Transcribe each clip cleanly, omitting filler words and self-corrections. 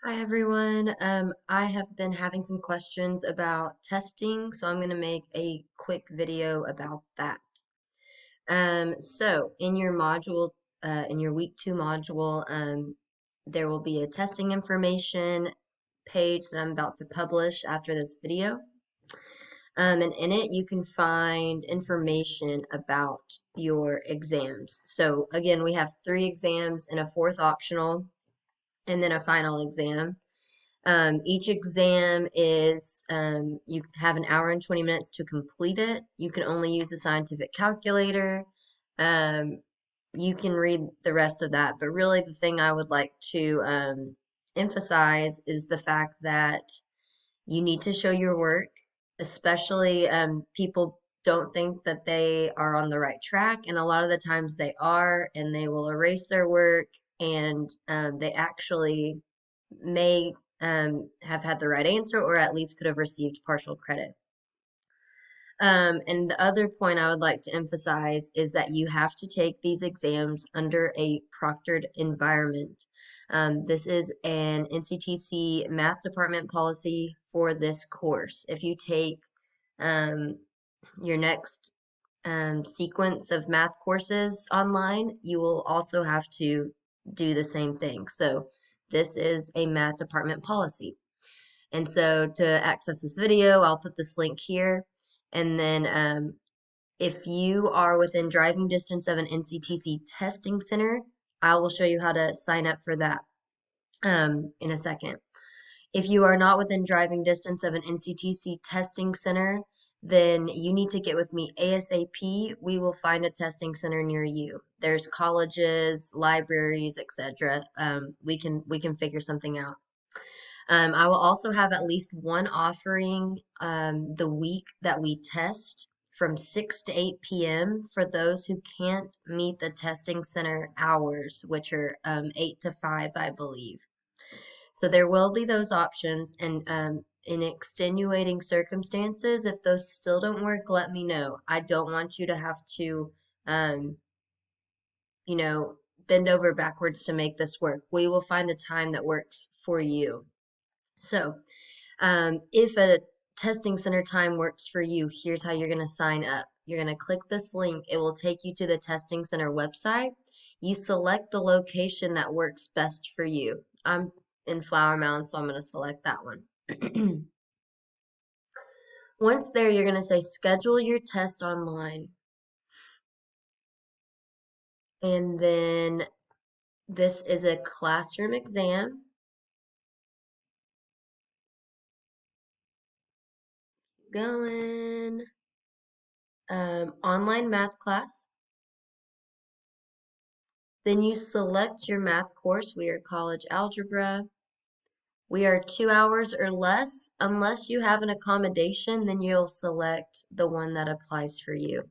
Hi everyone. I have been having some questions about testing, so I'm going to make a quick video about that. So in your module, in your week 2 module, there will be a testing information page that I'm about to publish after this video. And in it, you can find information about your exams. So again, we have 3 exams and a 4th optional, and then a final exam. Each exam is, you have an hour and 20 minutes to complete it. You can only use a scientific calculator. Um, you can read the rest of that, but really the thing I would like to emphasize is the fact that you need to show your work, especially people don't think that they are on the right track, and a lot of the times they are, and they will erase their work, and they actually may have had the right answer or at least could have received partial credit. And the other point I would like to emphasize is that you have to take these exams under a proctored environment. This is an NCTC math department policy for this course. If you take um, your next sequence of math courses online, you will also have to do the same thing. So this is a math department policy. And so to access this video, I'll put this link here. And then if you are within driving distance of an NCTC testing center, I will show you how to sign up for that in a second. If you are not within driving distance of an NCTC testing center, then you need to get with me ASAP. We will find a testing center near you. There's colleges, libraries, etc. We can figure something out. I will also have at least one offering the week that we test from 6 to 8 p.m. for those who can't meet the testing center hours, which are 8 to 5, I believe. So there will be those options, and in extenuating circumstances, if those still don't work, let me know. I don't want you to have to, um, you know, bend over backwards to make this work. We will find a time that works for you. So, if a testing center time works for you, here's how you're going to sign up. You're going to click this link. It will take you to the testing center website. You select the location that works best for you. I'm in Flower Mound, so I'm going to select that one. Once there, you're going to say schedule your test online. And then this is a classroom exam. Going. Online math class. Then you select your math course. We are college algebra. We are 2 hours or less. Unless you have an accommodation, then you'll select the one that applies for you.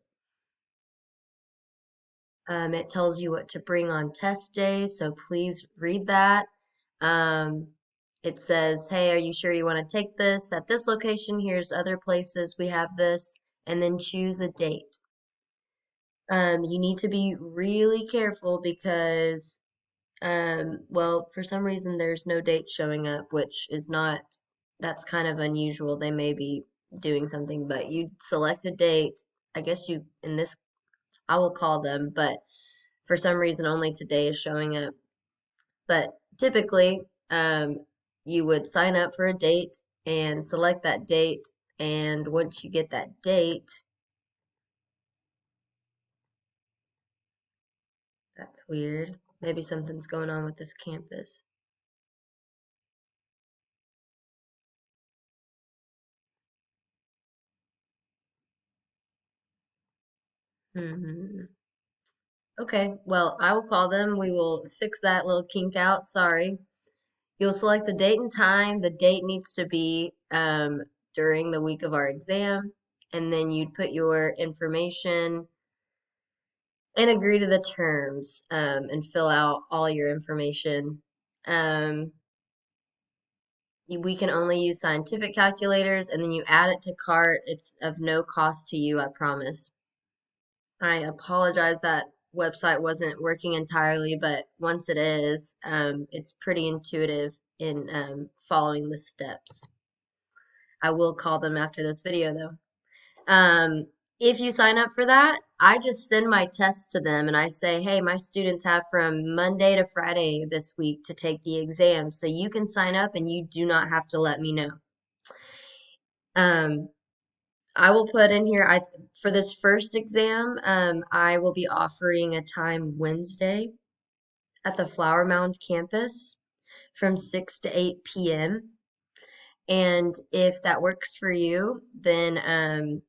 It tells you what to bring on test days, so please read that. It says, hey, are you sure you want to take this at this location? Here's other places we have this, and then choose a date. You need to be really careful because well, for some reason there's no dates showing up, which is not, that's kind of unusual. They may be doing something, but you select a date. I guess you, in this, I will call them, but for some reason only today is showing up. But typically, you would sign up for a date and select that date. And once you get that date, that's weird. Maybe something's going on with this campus. Hmm. Okay, well, I will call them. We will fix that little kink out. Sorry. You'll select the date and time. The date needs to be during the week of our exam. And then you'd put your information and agree to the terms and fill out all your information. Um, we can only use scientific calculators, and then you add it to cart. It's of no cost to you, I promise. I apologize that website wasn't working entirely, but once it is, it's pretty intuitive in following the steps. I will call them after this video though. If you sign up for that, I just send my tests to them and I say, hey, my students have from Monday to Friday this week to take the exam. So you can sign up and you do not have to let me know. Um, I will put in here, for this first exam, I will be offering a time Wednesday at the Flower Mound campus from 6 to 8 p.m. And if that works for you, then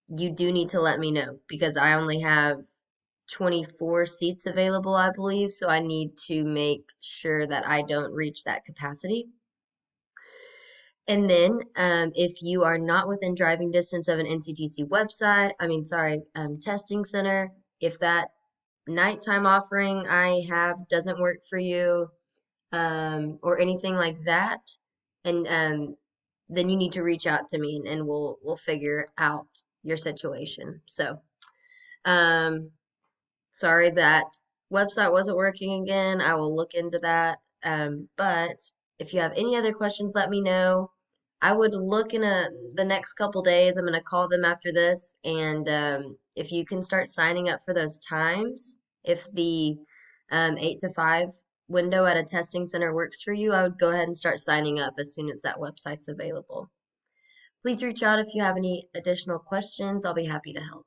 you do need to let me know because I only have 24 seats available, I believe, so I need to make sure that I don't reach that capacity. And then, if you are not within driving distance of an NCTC website, testing center, if that nighttime offering I have doesn't work for you, or anything like that, and then you need to reach out to me and we'll figure out your situation. So, um, sorry that website wasn't working again. I will look into that. But if you have any other questions, let me know. I would look in the next couple days. I'm going to call them after this, and if you can start signing up for those times, if the 8 to 5 window at a testing center works for you, I would go ahead and start signing up as soon as that website's available. Please reach out if you have any additional questions. I'll be happy to help.